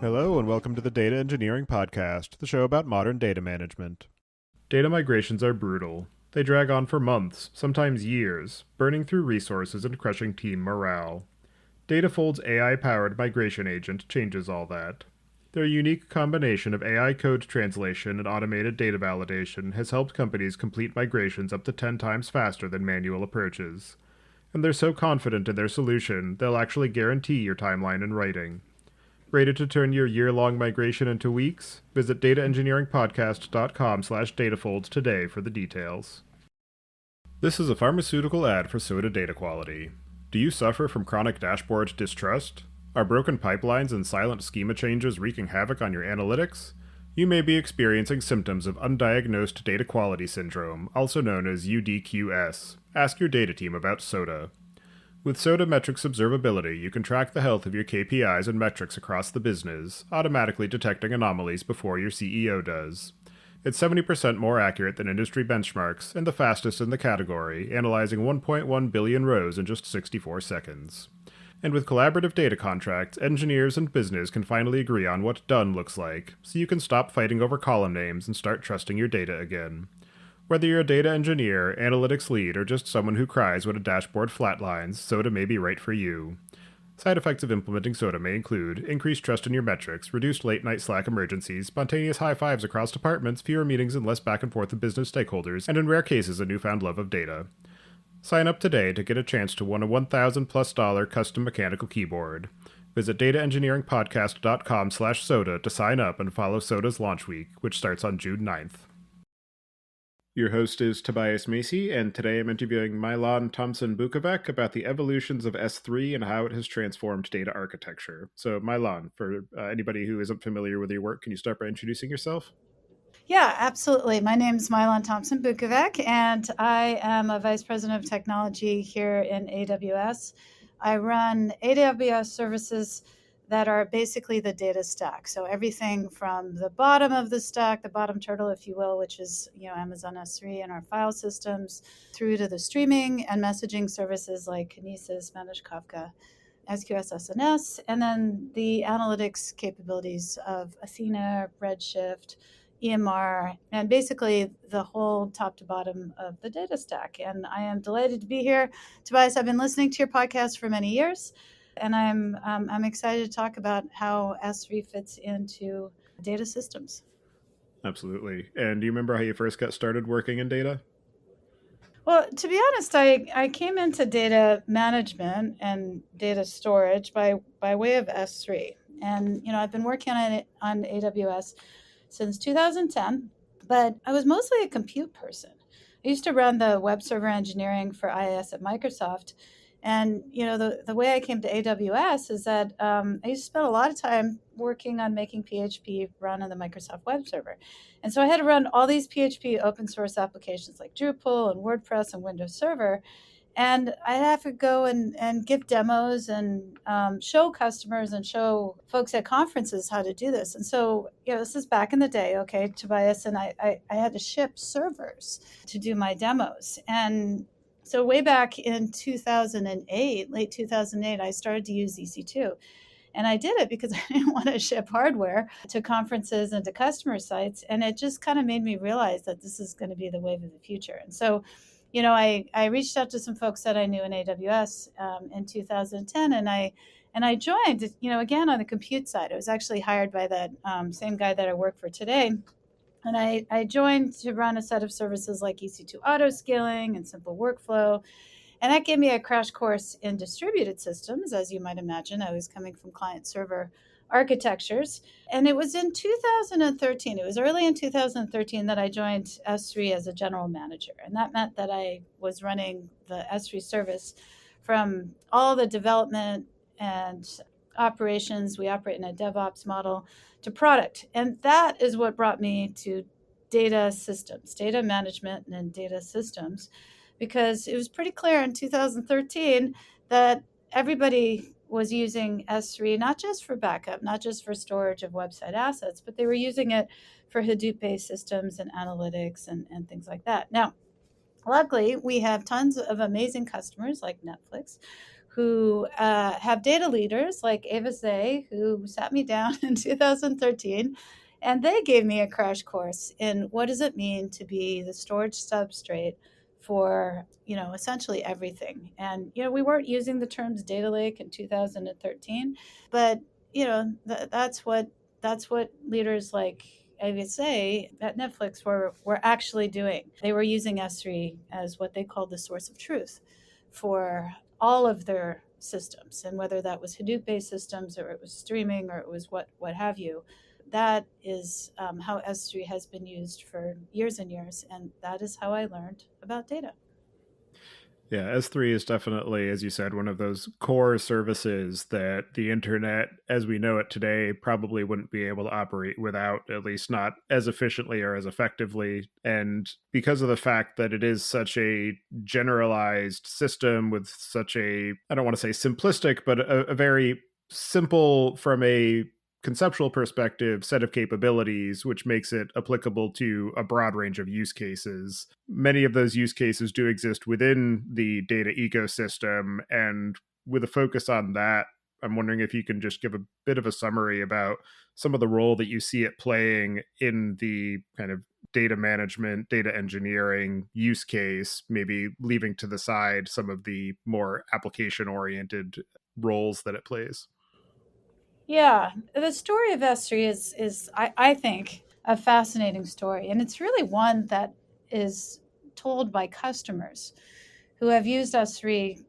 Hello and welcome to the Data Engineering Podcast, the show about modern data management. Data migrations are brutal. They drag on for months, sometimes years, burning through resources and crushing team morale. Datafold's AI-powered migration agent changes all that. Their unique combination of AI code translation and automated data validation has helped companies complete migrations up to 10 times faster than manual approaches. And they're so confident in their solution, they'll actually guarantee your timeline in writing. Ready to turn your year-long migration into weeks? Visit dataengineeringpodcast.com/datafolds today for the details. This is a pharmaceutical ad for soda data quality. Do you suffer from chronic dashboard distrust? Are broken pipelines and silent schema changes wreaking havoc on your analytics? You may be experiencing symptoms of undiagnosed data quality syndrome, also known as UDQS. Ask your data team about soda. With Soda Metrics Observability, you can track the health of your KPIs and metrics across the business, automatically detecting anomalies before your CEO does. It's 70% more accurate than industry benchmarks, and the fastest in the category, analyzing 1.1 billion rows in just 64 seconds. And with collaborative data contracts, engineers and business can finally agree on what done looks like, so you can stop fighting over column names and start trusting your data again. Whether you're a data engineer, analytics lead, or just someone who cries when a dashboard flatlines, Soda may be right for you. Side effects of implementing Soda may include increased trust in your metrics, reduced late-night Slack emergencies, spontaneous high-fives across departments, fewer meetings and less back and forth with business stakeholders, and in rare cases, a newfound love of data. Sign up today to get a chance to win a $1,000+ custom mechanical keyboard. Visit dataengineeringpodcast.com/soda to sign up and follow Soda's launch week, which starts on June 9th. Your host is Tobias Macey, and today I'm interviewing Mai-Lan Tomsen Bukovec about the evolutions of S3 and how it has transformed data architecture. So, Mai-Lan, for anybody who isn't familiar with your work, can you start by introducing yourself? Yeah, absolutely. My name is Mai-Lan Tomsen Bukovec, and I am a Vice President of Technology here in AWS. I run AWS services that are basically the data stack. So everything from the bottom of the stack, the bottom turtle, if you will, which is Amazon S3 and our file systems, through to the streaming and messaging services like Kinesis, Managed Kafka, SQS SNS, and then the analytics capabilities of Athena, Redshift, EMR, and basically the whole top to bottom of the data stack. And I am delighted to be here. Tobias, I've been listening to your podcast for many years, and I'm excited to talk about how S3 fits into data systems. Absolutely. And do you remember how you first got started working in data? Well, to be honest, I came into data management and data storage by way of S3. And, I've been working on it on AWS since 2010, but I was mostly a compute person. I used to run the web server engineering for IIS at Microsoft. And, the way I came to AWS is that I used to spend a lot of time working on making PHP run on the Microsoft web server. And so I had to run all these PHP open source applications like Drupal and WordPress and Windows Server. And I'd have to go and give demos and show customers and show folks at conferences how to do this. And so, this is back in the day, okay, Tobias, and I had to ship servers to do my demos. And so way back in 2008, late 2008, I started to use EC2. And I did it because I didn't want to ship hardware to conferences and to customer sites. And it just kind of made me realize that this is going to be the wave of the future. And so, I reached out to some folks that I knew in AWS in 2010, and I joined, again on the compute side. I was actually hired by that same guy that I work for today. And I joined to run a set of services like EC2 autoscaling and simple workflow. And that gave me a crash course in distributed systems. As you might imagine, I was coming from client server architectures. And it was in 2013, it was early in 2013 that I joined S3 as a general manager. And that meant that I was running the S3 service from all the development and operations. We operate in a DevOps model to product. And that is what brought me to data systems, data management and data systems, because it was pretty clear in 2013 that everybody was using S3, not just for backup, not just for storage of website assets, but they were using it for Hadoop-based systems and analytics and things like that. Now, luckily, we have tons of amazing customers like Netflix who have data leaders like Ava Zay, who sat me down in 2013, and they gave me a crash course in what does it mean to be the storage substrate for, essentially everything. And, we weren't using the terms data lake in 2013, but, that's what leaders like Ava Zay at Netflix were actually doing. They were using S3 as what they called the source of truth for all of their systems, and whether that was Hadoop-based systems or it was streaming or it was what have you. That is how S3 has been used for years and years, and that is how I learned about data. Yeah, S3 is definitely, as you said, one of those core services that the internet, as we know it today, probably wouldn't be able to operate without, at least not as efficiently or as effectively. And because of the fact that it is such a generalized system with such a, I don't want to say simplistic, but a very simple from a conceptual perspective set of capabilities, which makes it applicable to a broad range of use cases. Many of those use cases do exist within the data ecosystem, and with a focus on that, I'm wondering if you can just give a bit of a summary about some of the role that you see it playing in the kind of data management, data engineering use case, maybe leaving to the side some of the more application-oriented roles that it plays. Yeah, the story of S3 is I think, a fascinating story, and it's really one that is told by customers who have used S3,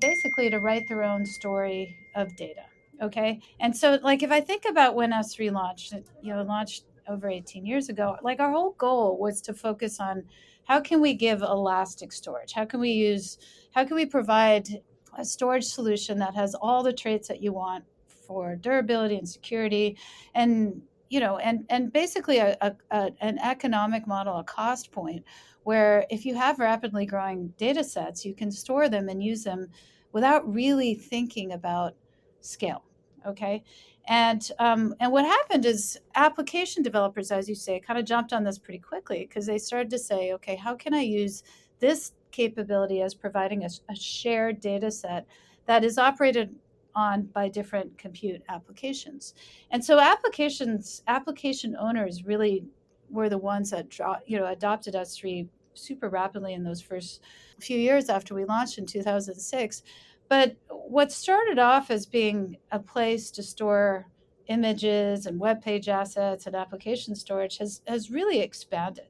basically to write their own story of data. Okay, and so like if I think about when S3 launched, launched over 18 years ago, like our whole goal was to focus on how can we give elastic storage, how can we provide a storage solution that has all the traits that you want for durability and security, and and basically an economic model, a cost point, where if you have rapidly growing data sets, you can store them and use them without really thinking about scale. Okay. And what happened is application developers, as you say, kind of jumped on this pretty quickly because they started to say, okay, how can I use this capability as providing a shared data set that is operated on by different compute applications. And so application owners really were the ones that adopted S3 super rapidly in those first few years after we launched in 2006. But what started off as being a place to store images and web page assets and application storage has really expanded.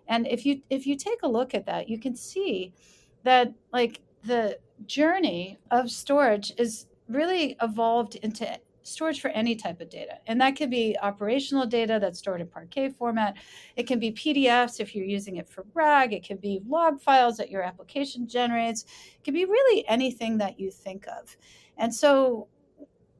And if you take a look at that, you can see that like the journey of storage is really evolved into storage for any type of data. And that can be operational data that's stored in Parquet format. It can be PDFs if you're using it for RAG. It can be log files that your application generates. It can be really anything that you think of. And so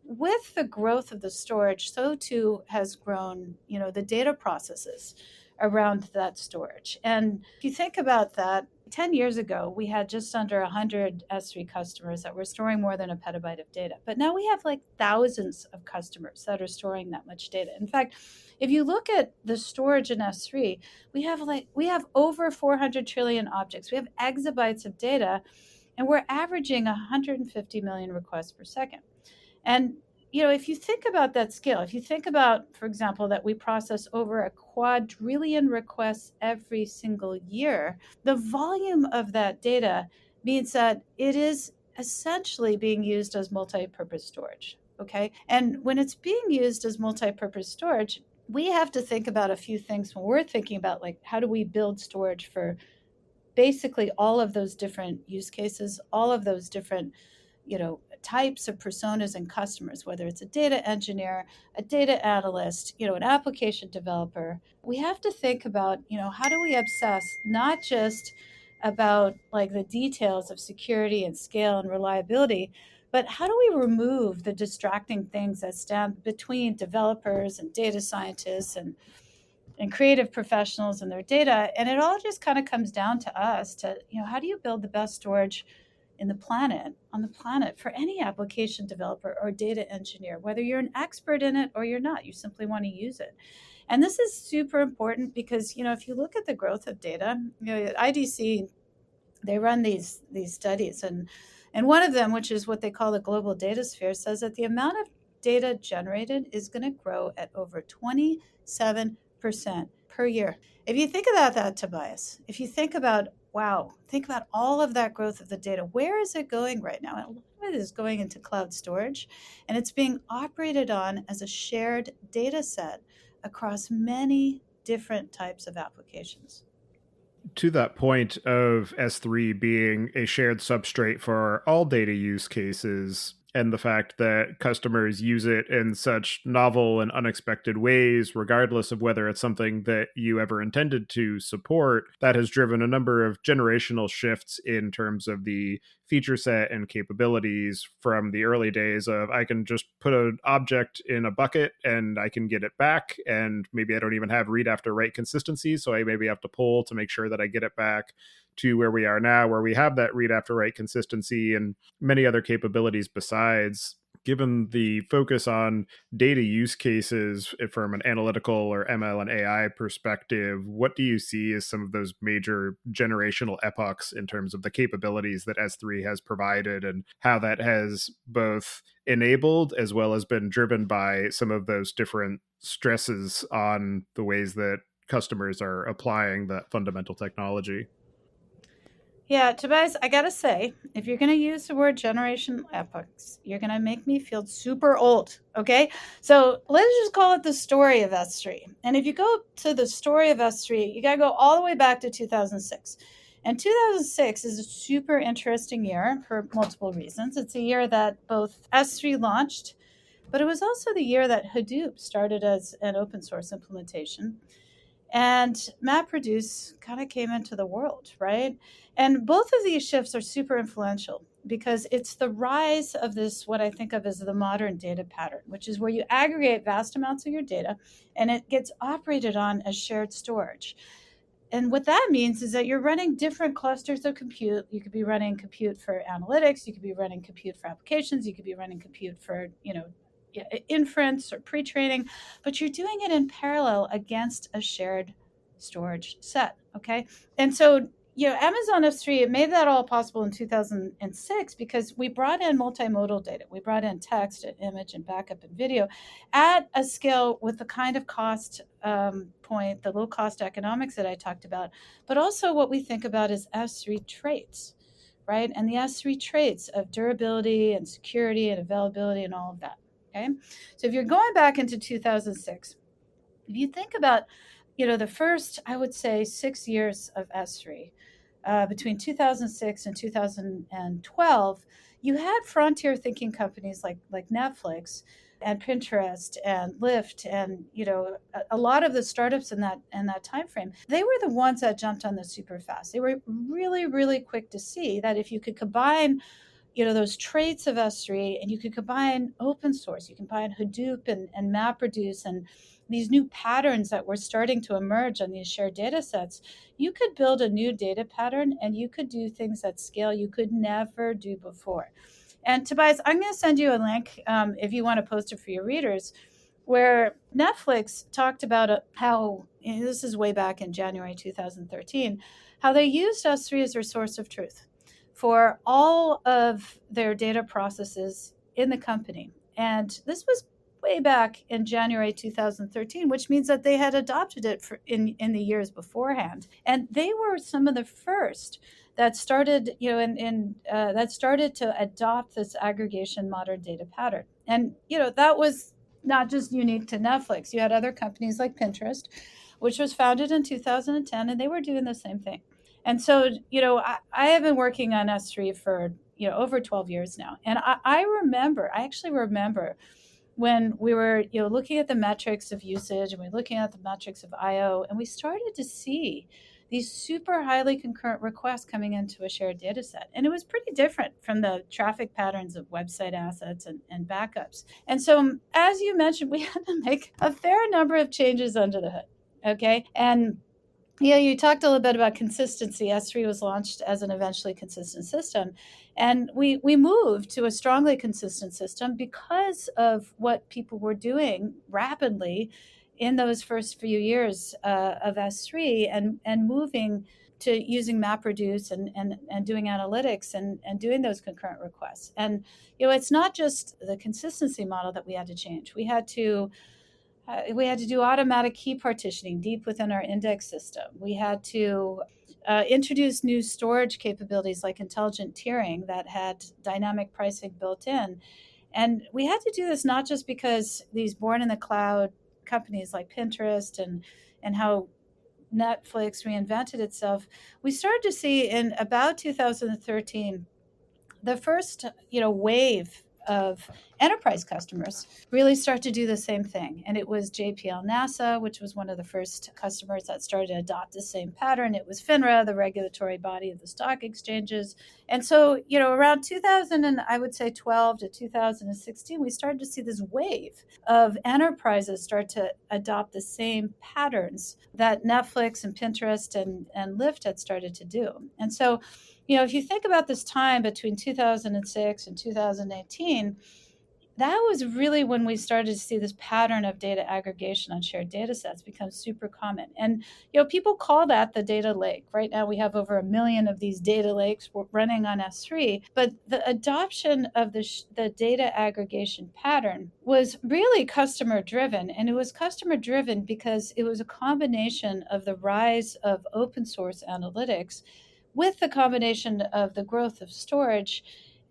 with the growth of the storage, so too has grown, the data processes around that storage. And if you think about that, 10 years ago, we had just under 100 S3 customers that were storing more than a petabyte of data. But now we have like thousands of customers that are storing that much data. In fact, if you look at the storage in S3, we have over 400 trillion objects. We have exabytes of data, and we're averaging 150 million requests per second. And if you think about that scale, if you think about, for example, that we process over a quadrillion requests every single year, the volume of that data means that it is essentially being used as multi-purpose storage. Okay. And when it's being used as multi-purpose storage, we have to think about a few things when we're thinking about like how do we build storage for basically all of those different use cases, all of those different types of personas and customers, whether it's a data engineer, a data analyst, an application developer. We have to think about, how do we obsess not just about like the details of security and scale and reliability, but how do we remove the distracting things that stand between developers and data scientists and creative professionals and their data? And it all just kind of comes down to us to, how do you build the best storage on the planet for any application developer or data engineer, whether you're an expert in it or you're not, you simply want to use it. And this is super important because, if you look at the growth of data, IDC, they run these studies, and And one of them, which is what they call the global data sphere, says that the amount of data generated is going to grow at over 27% per year. If you think about that, Tobias, if you think about, wow, think about all of that growth of the data, where is it going right now? And a lot of it is going into cloud storage, and it's being operated on as a shared data set across many different types of applications. To that point of S3 being a shared substrate for all data use cases, and the fact that customers use it in such novel and unexpected ways, regardless of whether it's something that you ever intended to support, that has driven a number of generational shifts in terms of the feature set and capabilities from the early days of I can just put an object in a bucket and I can get it back, and maybe I don't even have read after write consistency, so I maybe have to pull to make sure that I get it back, to where we are now, where we have that read after write consistency and many other capabilities besides. Given the focus on data use cases from an analytical or ML and AI perspective, what do you see as some of those major generational epochs in terms of the capabilities that S3 has provided, and how that has both enabled as well as been driven by some of those different stresses on the ways that customers are applying that fundamental technology? Yeah, Tobias, I gotta say, if you're gonna use the word generation epochs, you're gonna make me feel super old, okay? So let's just call it the story of S3. And if you go to the story of S3, you gotta go all the way back to 2006. And 2006 is a super interesting year for multiple reasons. It's a year that both S3 launched, but it was also the year that Hadoop started as an open source implementation. And MapReduce kind of came into the world, right? And both of these shifts are super influential because it's the rise of this, what I think of as the modern data pattern, which is where you aggregate vast amounts of your data and it gets operated on as shared storage. And what that means is that you're running different clusters of compute. You could be running compute for analytics, you could be running compute for applications, you could be running compute for, inference or pre-training, but you're doing it in parallel against a shared storage set, okay? And so, Amazon S3, it made that all possible in 2006 because we brought in multimodal data. We brought in text and image and backup and video at a scale with the kind of cost point, the low cost economics that I talked about, but also what we think about as S3 traits, right? And the S3 traits of durability and security and availability and all of that. Okay, so if you're going back into 2006, if you think about, the first, I would say, 6 years of S3, between 2006 and 2012, you had frontier thinking companies like Netflix and Pinterest and Lyft and a lot of the startups in that time frame. They were the ones that jumped on this super fast. They were really, really quick to see that if you could combine those traits of S3, and you could combine open source, you can combine Hadoop and MapReduce and these new patterns that were starting to emerge on these shared data sets, you could build a new data pattern and you could do things at scale you could never do before. And Tobias, I'm going to send you a link if you want to post it for your readers, where Netflix talked about how, this is way back in January 2013, how they used S3 as their source of truth for all of their data processes in the company. And this was way back in January 2013, which means that they had adopted it in the years beforehand. And they were some of the first that started, that started to adopt this aggregation modern data pattern. And, that was not just unique to Netflix. You had other companies like Pinterest, which was founded in 2010, and they were doing the same thing. And so, I have been working on S3 for, over 12 years now. And I actually remember when we were, looking at the metrics of usage and we were looking at the metrics of IO, and we started to see these super highly concurrent requests coming into a shared data set. And it was pretty different from the traffic patterns of website assets and backups. And so, as you mentioned, we had to make a fair number of changes under the hood. Okay. And you talked a little bit about consistency. S3 was launched as an eventually consistent system. And we moved to a strongly consistent system because of what people were doing rapidly in those first few years of S3 and moving to using MapReduce and doing analytics and doing those concurrent requests. And, it's not just the consistency model that we had to change. We had to do automatic key partitioning deep within our index system. We had to introduce new storage capabilities like intelligent tiering that had dynamic pricing built in. And we had to do this not just because these born in the cloud companies like Pinterest and how Netflix reinvented itself. We started to see in about 2013 the first wave of enterprise customers really start to do the same thing. And it was JPL NASA, which was one of the first customers that started to adopt the same pattern. It was FINRA, the regulatory body of the stock exchanges. And so, around 2000 and I would say 12 to 2016, we started to see this wave of enterprises start to adopt the same patterns that Netflix and Pinterest and Lyft had started to do. And so, if you think about this time between 2006 and 2018, that was really when we started to see this pattern of data aggregation on shared data sets become super common. And, people call that the data lake. Right now, we have over 1 million of these data lakes running on S3. But the adoption of the data aggregation pattern was really customer driven. And it was customer driven because it was a combination of the rise of open source analytics with the combination of the growth of storage,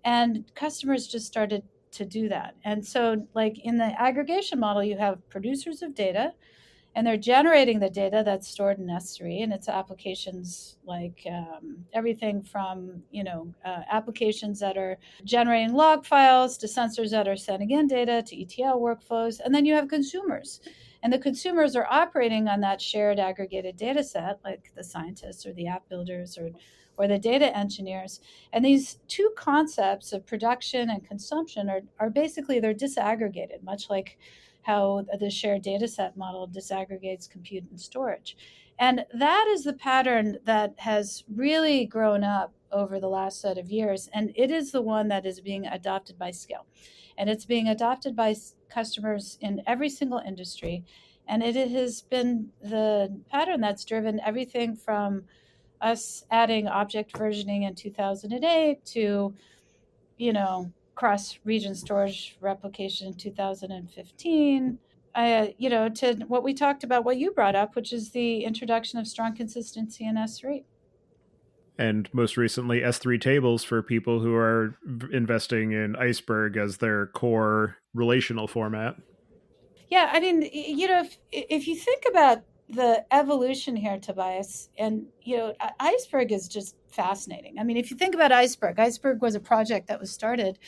and customers just started to do that. And so, like in the aggregation model, you have producers of data, and they're generating the data that's stored in S3, and it's applications like everything from applications that are generating log files to sensors that are sending in data to ETL workflows, and then you have consumers. And the consumers are operating on that shared aggregated data set, like the scientists or the app builders or the data engineers. And these two concepts of production and consumption are basically, they're disaggregated, much like how the shared data set model disaggregates compute and storage. And that is the pattern that has really grown up over the last set of years. And it is the one that is being adopted by scale. And it's being adopted by customers in every single industry. And it has been the pattern that's driven everything from us adding object versioning in 2008 to, cross-region storage replication in 2015, to what we talked about, what you brought up, which is the introduction of strong consistency in S3. And most recently, S3 tables for people who are investing in Iceberg as their core relational format. Yeah, I mean, if you think about the evolution here, Tobias, and, Iceberg is just fascinating. I mean, if you think about Iceberg was a project that was started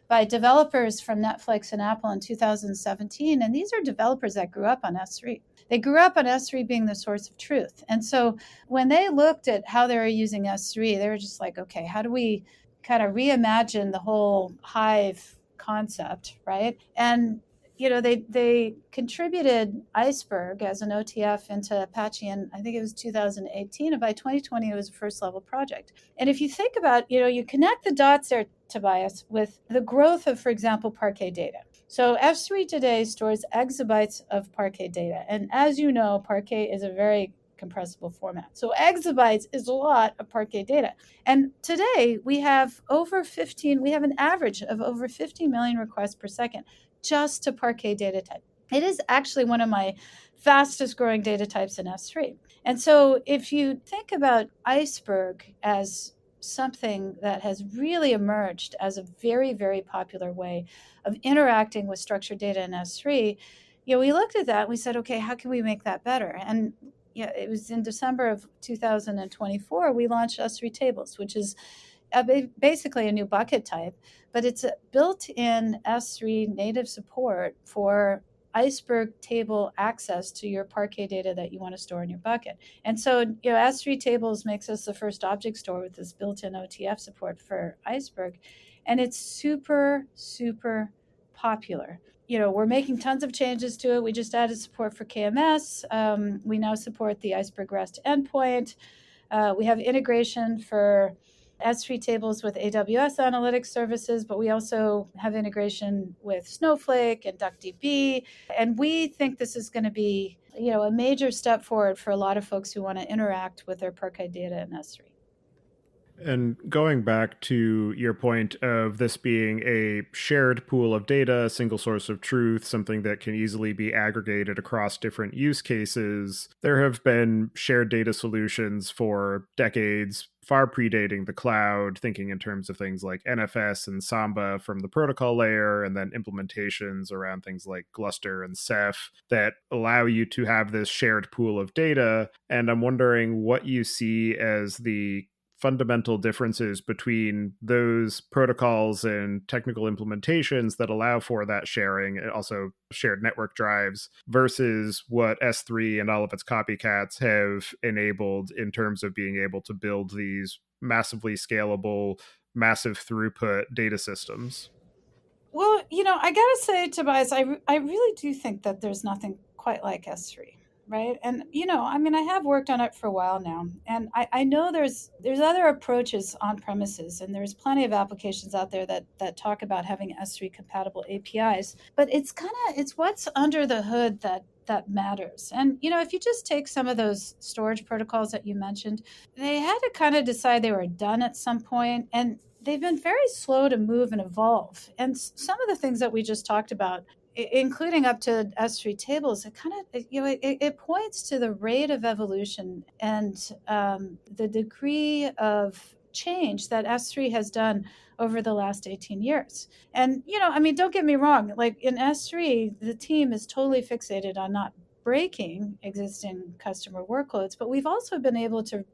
by developers from Netflix and Apple in 2017. And these are developers that grew up on S3. They grew up on S3 being the source of truth. And so when they looked at how they were using S3, they were just like, okay, how do we kind of reimagine the whole Hive concept, right? And they contributed Iceberg as an OTF into Apache in, I think it was 2018. And by 2020, it was a first level project. And if you think about, you connect the dots there, Tobias, with the growth of, for example, Parquet data. So S3 today stores exabytes of Parquet data. And as you know, Parquet is a very compressible format. So exabytes is a lot of Parquet data. And today we have an average of over 15 million requests per second just to Parquet data type. It is actually one of my fastest growing data types in S3. And so if you think about Iceberg as something that has really emerged as a very, very popular way of interacting with structured data in S3, we looked at that and we said, okay, how can we make that better? And it was in December of 2024, we launched S3 tables, which is basically a new bucket type, but it's a built-in S3 native support for Iceberg table access to your Parquet data that you want to store in your bucket. And so, S3 tables makes us the first object store with this built-in OTF support for Iceberg. And it's super, super popular. We're making tons of changes to it. We just added support for KMS. We now support the Iceberg REST endpoint. We have integration for S3 tables with AWS analytics services, but we also have integration with Snowflake and DuckDB. And we think this is going to be, a major step forward for a lot of folks who want to interact with their Parquet data in S3. And going back to your point of this being a shared pool of data, single source of truth, something that can easily be aggregated across different use cases, there have been shared data solutions for decades, far predating the cloud, thinking in terms of things like NFS and Samba from the protocol layer, and then implementations around things like Gluster and Ceph that allow you to have this shared pool of data. And I'm wondering what you see as the fundamental differences between those protocols and technical implementations that allow for that sharing, and also shared network drives, versus what S3 and all of its copycats have enabled in terms of being able to build these massively scalable, massive throughput data systems. Well, I got to say, Tobias, I really do think that there's nothing quite like S3. Right. And, I have worked on it for a while now, and I know there's other approaches on premises, and there's plenty of applications out there that talk about having S3 compatible APIs, but it's what's under the hood that matters. And, if you just take some of those storage protocols that you mentioned, they had to kind of decide they were done at some point, and they've been very slow to move and evolve. And some of the things that we just talked about, including up to S3 tables, it kind of, it points to the rate of evolution and the degree of change that S3 has done over the last 18 years. And, don't get me wrong, like in S3, the team is totally fixated on not breaking existing customer workloads, but we've also been able to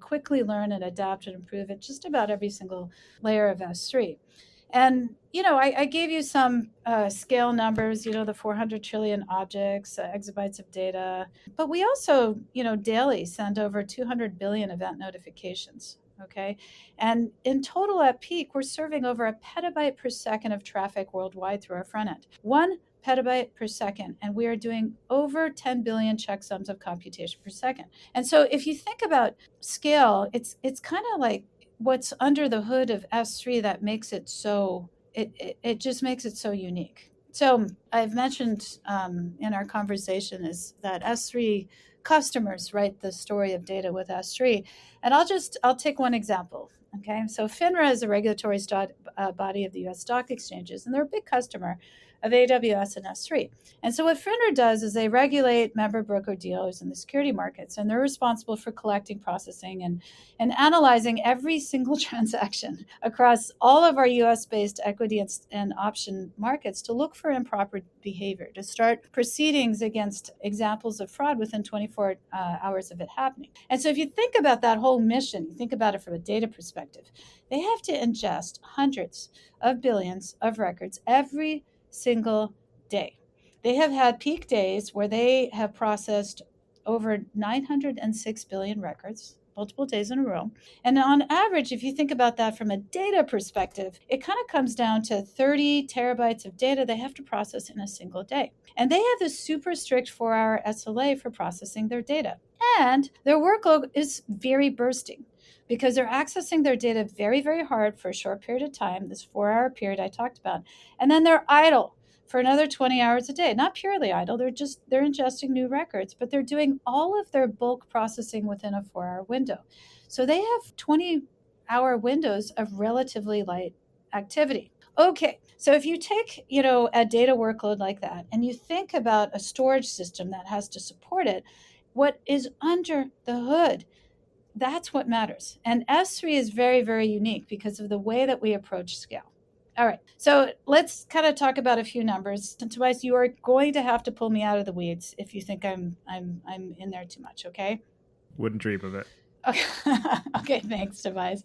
quickly learn and adapt and improve at just about every single layer of S3. And, I gave you some scale numbers, the 400 trillion objects, exabytes of data. But we also, daily send over 200 billion event notifications. Okay. And in total at peak, we're serving over a petabyte per second of traffic worldwide through our front end. 1 petabyte per second. And we are doing over 10 billion checksums of computation per second. And so if you think about scale, it's kind of like what's under the hood of S3 that makes it so, it just makes it so unique. So I've mentioned in our conversation is that S3 customers write the story of data with S3. And I'll take one example. Okay, so FINRA is a regulatory body of the US stock exchanges, and they're a big customer of AWS and S3. And so what FINRA does is they regulate member broker dealers in the security markets, and they're responsible for collecting, processing, and analyzing every single transaction across all of our US-based equity and option markets to look for improper behavior, to start proceedings against examples of fraud within 24 hours of it happening. And so if you think about that whole mission, you think about it from a data perspective, they have to ingest hundreds of billions of records every single day. They have had peak days where they have processed over 906 billion records, multiple days in a row. And on average, if you think about that from a data perspective, it kind of comes down to 30 terabytes of data they have to process in a single day. And they have this super strict 4-hour SLA for processing their data. And their workload is very bursting, because they're accessing their data very, very hard for a short period of time, this 4-hour period I talked about, and then they're idle for another 20 hours a day. Not purely idle, they're ingesting new records, but they're doing all of their bulk processing within a 4-hour window. So they have 20-hour windows of relatively light activity. Okay, so if you take, a data workload like that, and you think about a storage system that has to support it, what is under the hood, that's what matters. And S3 is very, very unique because of the way that we approach scale. All right, so let's kind of talk about a few numbers. And Tobias, you are going to have to pull me out of the weeds if you think I'm in there too much, okay? Wouldn't dream of it. Okay, okay, thanks, Tobias.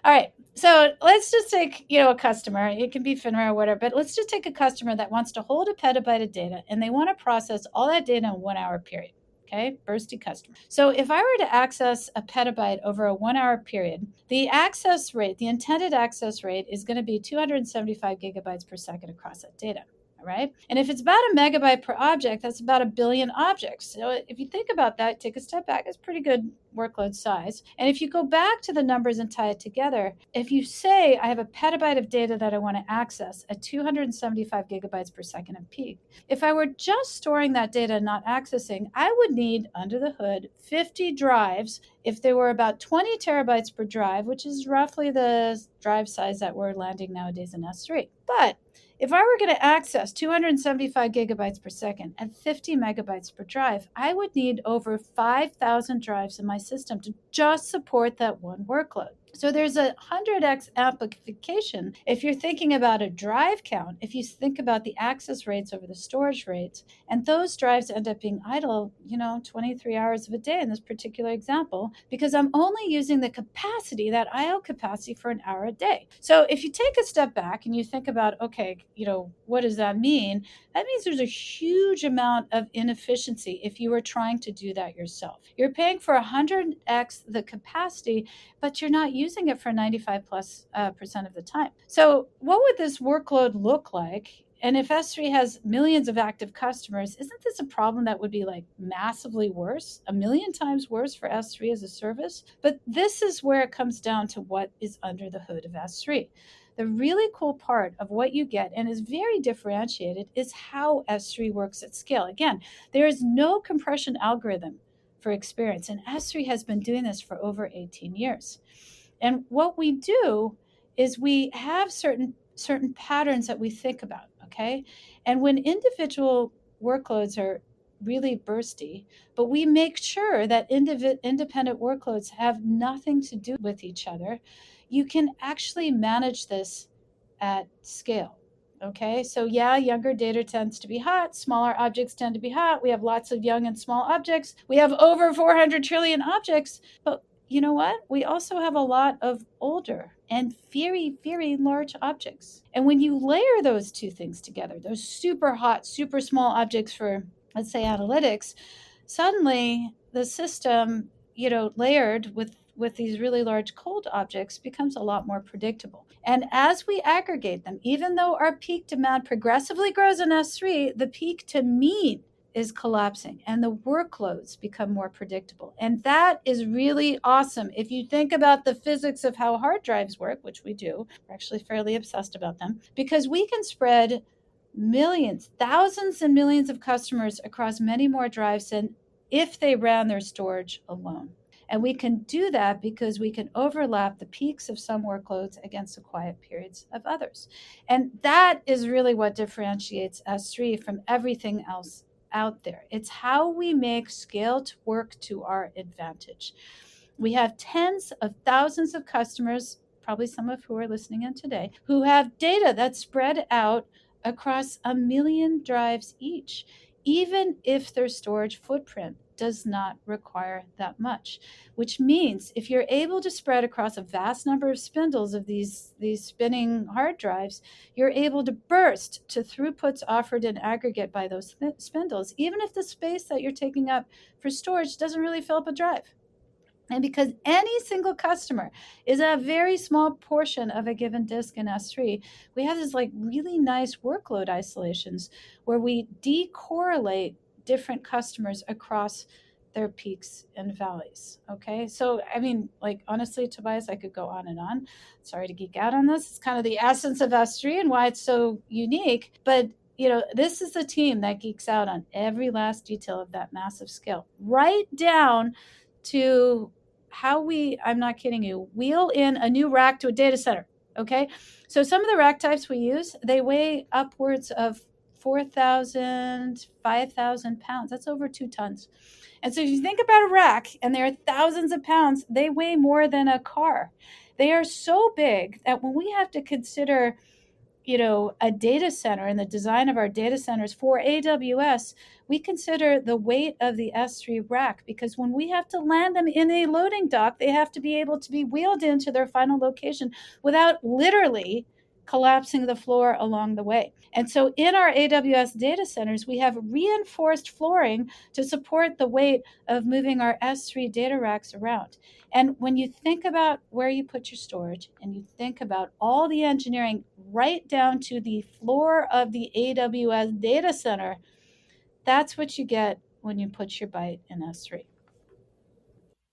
All right, so let's just take, a customer. It can be FINRA or whatever, but let's just take a customer that wants to hold a petabyte of data, and they want to process all that data in a 1-hour period. Okay, Bursty customer. So if I were to access a petabyte over a 1-hour period, the access rate, the intended access rate, is going to be 275 gigabytes per second across that data. right? And if it's about a megabyte per object, that's about 1 billion objects. So if you think about that, take a step back, it's pretty good workload size. And if you go back to the numbers and tie it together, if you say I have a petabyte of data that I want to access at 275 gigabytes per second of peak, if I were just storing that data and not accessing, I would need, under the hood, 50 drives. If they were about 20 terabytes per drive, which is roughly the drive size that we're landing nowadays in S3. But if I were going to access 275 gigabytes per second at 50 megabytes per drive, I would need over 5,000 drives in my system to just support that one workload. So there's a 100x amplification. If you're thinking about a drive count, if you think about the access rates over the storage rates, and those drives end up being idle, 23 hours of a day in this particular example, because I'm only using the capacity, that IO capacity, for an hour a day. So if you take a step back and you think about, okay, what does that mean? That means there's a huge amount of inefficiency if you were trying to do that yourself. You're paying for 100x the capacity, but you're not using it for 95% of the time. So what would this workload look like? And if S3 has millions of active customers, isn't this a problem that would be like massively worse, 1 million times worse for S3 as a service? But this is where it comes down to what is under the hood of S3. The really cool part of what you get, and is very differentiated, is how S3 works at scale. Again, there is no compression algorithm for experience, and S3 has been doing this for over 18 years. And what we do is we have certain patterns that we think about, okay? And when individual workloads are really bursty, but we make sure that independent workloads have nothing to do with each other, you can actually manage this at scale. Okay, so yeah, younger data tends to be hot, smaller objects tend to be hot. We have lots of young and small objects. We have over 400 trillion objects, but you know what? We also have a lot of older and very, very large objects. And when you layer those two things together, those super hot, super small objects for, let's say, analytics, suddenly the system, layered with these really large cold objects, becomes a lot more predictable. And as we aggregate them, even though our peak demand progressively grows in S3, the peak to mean is collapsing and the workloads become more predictable. And that is really awesome. If you think about the physics of how hard drives work, which we do, we're actually fairly obsessed about them, because we can spread millions, thousands and millions of customers across many more drives than if they ran their storage alone. And we can do that because we can overlap the peaks of some workloads against the quiet periods of others. And that is really what differentiates S3 from everything else out there. It's how we make scale to work to our advantage. We have tens of thousands of customers, probably some of who are listening in today, who have data that's spread out across 1 million drives each, even if their storage footprint does not require that much, which means if you're able to spread across a vast number of spindles of these spinning hard drives, you're able to burst to throughputs offered in aggregate by those spindles, even if the space that you're taking up for storage doesn't really fill up a drive. And because any single customer is a very small portion of a given disk in S3, we have this really nice workload isolations where we decorrelate different customers across their peaks and valleys. Okay. So, honestly, Tobias, I could go on and on. Sorry to geek out on this. It's kind of the essence of S3 and why it's so unique. But, this is the team that geeks out on every last detail of that massive scale, right down to how we, I'm not kidding you, wheel in a new rack to a data center. Okay. So some of the rack types we use, they weigh upwards of 4,000, 5,000 pounds. That's over 2 tons. And so if you think about a rack and there are thousands of pounds, they weigh more than a car. They are so big that when we have to consider, a data center and the design of our data centers for AWS, we consider the weight of the S3 rack, because when we have to land them in a loading dock, they have to be able to be wheeled into their final location without literally collapsing the floor along the way. And so in our AWS data centers, we have reinforced flooring to support the weight of moving our S3 data racks around. And when you think about where you put your storage and you think about all the engineering right down to the floor of the AWS data center, that's what you get when you put your byte in S3.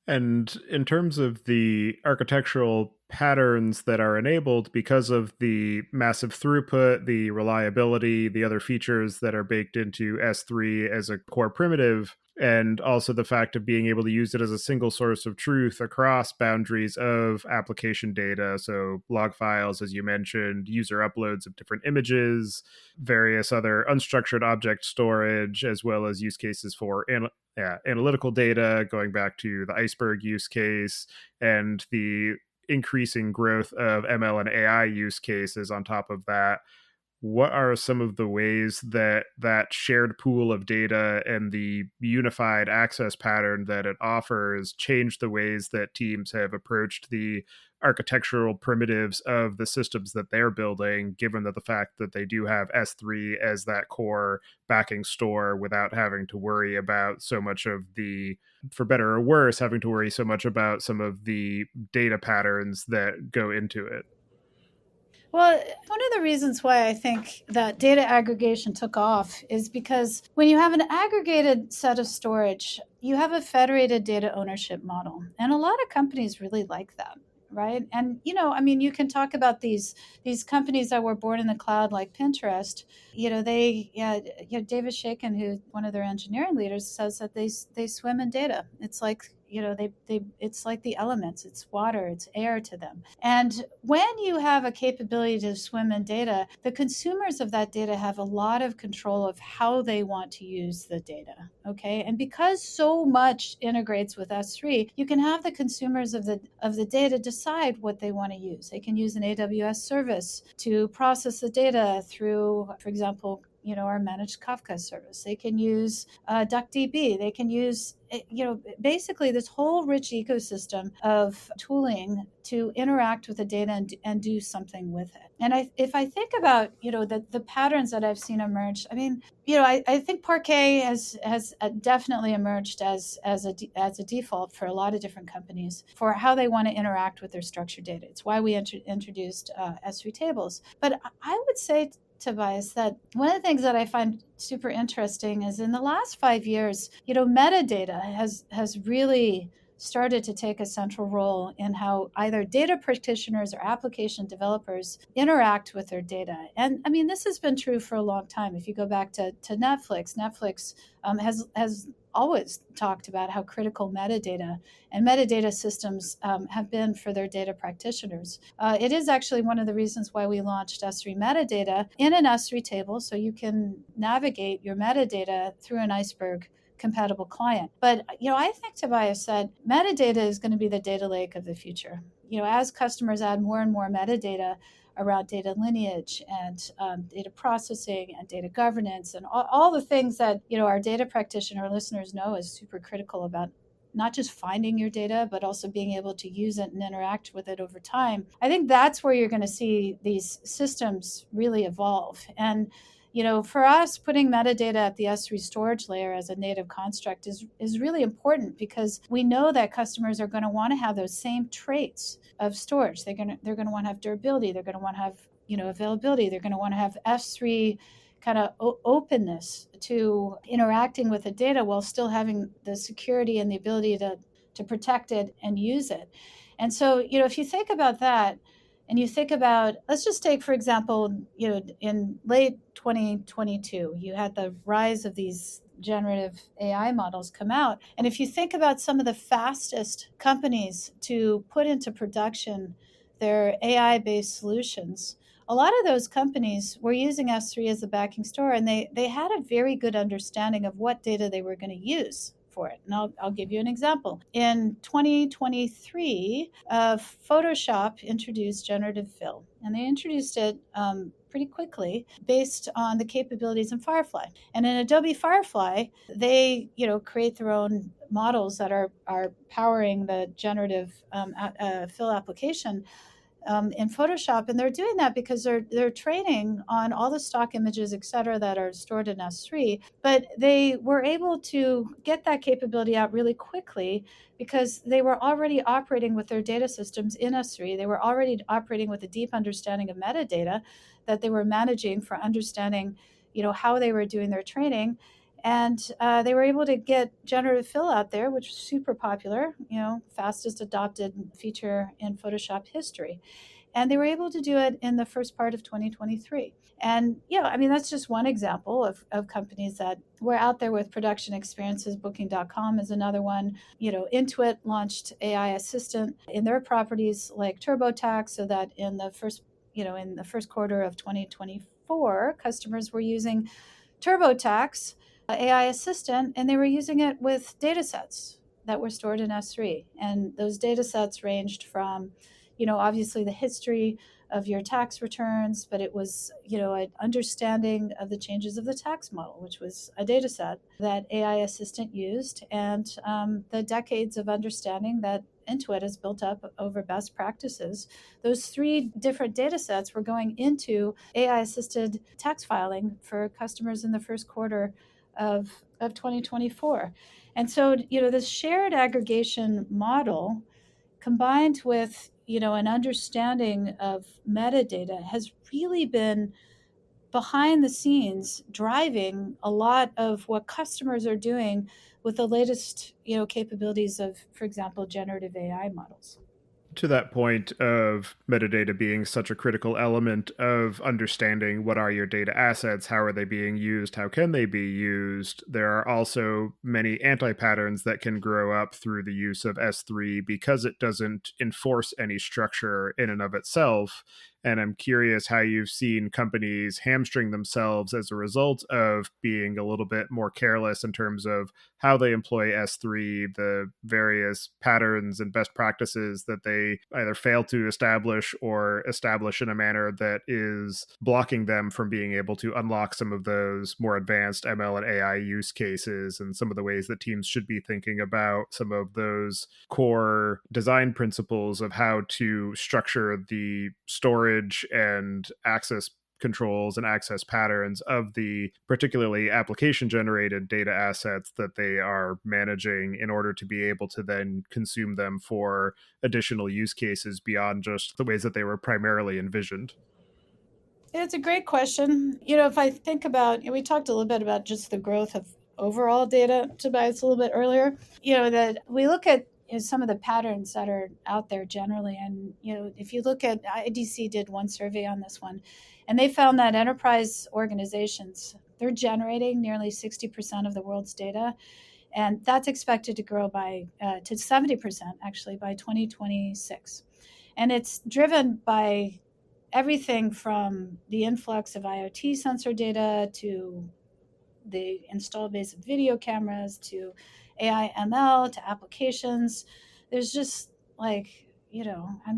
And in terms of the architectural patterns that are enabled because of the massive throughput, the reliability, the other features that are baked into S3 as a core primitive, and also the fact of being able to use it as a single source of truth across boundaries of application data. So log files, as you mentioned, user uploads of different images, various other unstructured object storage, as well as use cases for analytical data, going back to the iceberg use case and the increasing growth of ML and AI use cases on top of that. What are some of the ways that that shared pool of data and the unified access pattern that it offers change the ways that teams have approached the architectural primitives of the systems that they're building, given that the fact that they do have S3 as that core backing store without having to worry about so much of the, for better or worse, having to worry so much about some of the data patterns that go into it? Well, one of the reasons why I think that data aggregation took off is because when you have an aggregated set of storage, you have a federated data ownership model. And a lot of companies really like that, right? And, you can talk about these companies that were born in the cloud like Pinterest. David Shakin, who one of their engineering leaders, says that they swim in data. It's like it's like the elements, it's water, it's air to them. And when you have a capability to swim in data, the consumers of that data have a lot of control of how they want to use the data. Okay. And because so much integrates with S3, you can have the consumers of the data decide what they want to use. They can use an AWS service to process the data through, for example, our managed Kafka service. They can use DuckDB. They can use, basically this whole rich ecosystem of tooling to interact with the data and do something with it. And if I think about, the patterns that I've seen emerge, I think Parquet has definitely emerged as a default for a lot of different companies for how they want to interact with their structured data. It's why we introduced S3 tables. But I would say, Tobias, that one of the things that I find super interesting is in the last 5 years, metadata has really started to take a central role in how either data practitioners or application developers interact with their data. And this has been true for a long time. If you go back to Netflix has always talked about how critical metadata and metadata systems have been for their data practitioners. It is actually one of the reasons why we launched S3 metadata in an S3 table, so you can navigate your metadata through an iceberg compatible client. But, I think Tobias said metadata is going to be the data lake of the future. As customers add more and more metadata around data lineage and data processing and data governance and all the things that, our data practitioner listeners know is super critical about not just finding your data, but also being able to use it and interact with it over time. I think that's where you're going to see these systems really evolve. And for us, putting metadata at the S3 storage layer as a native construct is really important because we know that customers are going to want to have those same traits of storage. They're going to want to have durability. They're going to want to have availability. They're going to want to have S3 kind of openness to interacting with the data while still having the security and the ability to protect it and use it. And so, if you think about that, and you think about, let's just take, for example, in late 2022, you had the rise of these generative AI models come out. And if you think about some of the fastest companies to put into production their AI-based solutions, a lot of those companies were using S3 as the backing store, and they had a very good understanding of what data they were going to use for it. And I'll give you an example. In 2023, Photoshop introduced generative fill, and they introduced it pretty quickly based on the capabilities in Firefly. And in Adobe Firefly, they create their own models that are powering the generative fill application. in Photoshop, and they're doing that because they're training on all the stock images, et cetera, that are stored in S3. But they were able to get that capability out really quickly because they were already operating with their data systems in S3. They were already operating with a deep understanding of metadata that they were managing for understanding, how they were doing their training. And they were able to get generative fill out there, which was super popular, fastest adopted feature in Photoshop history. And they were able to do it in the first part of 2023. And that's just one example of companies that were out there with production experiences. Booking.com is another one. Intuit launched AI assistant in their properties like TurboTax, so that in the first quarter of 2024, customers were using TurboTax AI assistant, and they were using it with data sets that were stored in S3. And those data sets ranged from, obviously the history of your tax returns, but it was, an understanding of the changes of the tax model, which was a data set that AI assistant used, and the decades of understanding that Intuit has built up over best practices. Those three different data sets were going into AI-assisted tax filing for customers in the first quarter of 2024. And so, this shared aggregation model combined with, an understanding of metadata has really been behind the scenes driving a lot of what customers are doing with the latest, capabilities of, for example, generative AI models. To that point of metadata being such a critical element of understanding what are your data assets, how are they being used, how can they be used, there are also many anti-patterns that can grow up through the use of S3 because it doesn't enforce any structure in and of itself. And I'm curious how you've seen companies hamstring themselves as a result of being a little bit more careless in terms of how they employ S3, the various patterns and best practices that they either fail to establish or establish in a manner that is blocking them from being able to unlock some of those more advanced ML and AI use cases, and some of the ways that teams should be thinking about some of those core design principles of how to structure the storage and access controls and access patterns of the particularly application generated data assets that they are managing in order to be able to then consume them for additional use cases beyond just the ways that they were primarily envisioned. It's a great question. If I think about, we talked a little bit about just the growth of overall data, Tobias, a little bit earlier, that we look at some of the patterns that are out there generally. And, if you look at IDC did one survey on this one, and they found that enterprise organizations, they're generating nearly 60% of the world's data. And that's expected to grow to 70% actually by 2026. And it's driven by everything from the influx of IoT sensor data to the installed base of video cameras to AI ML to applications. There's just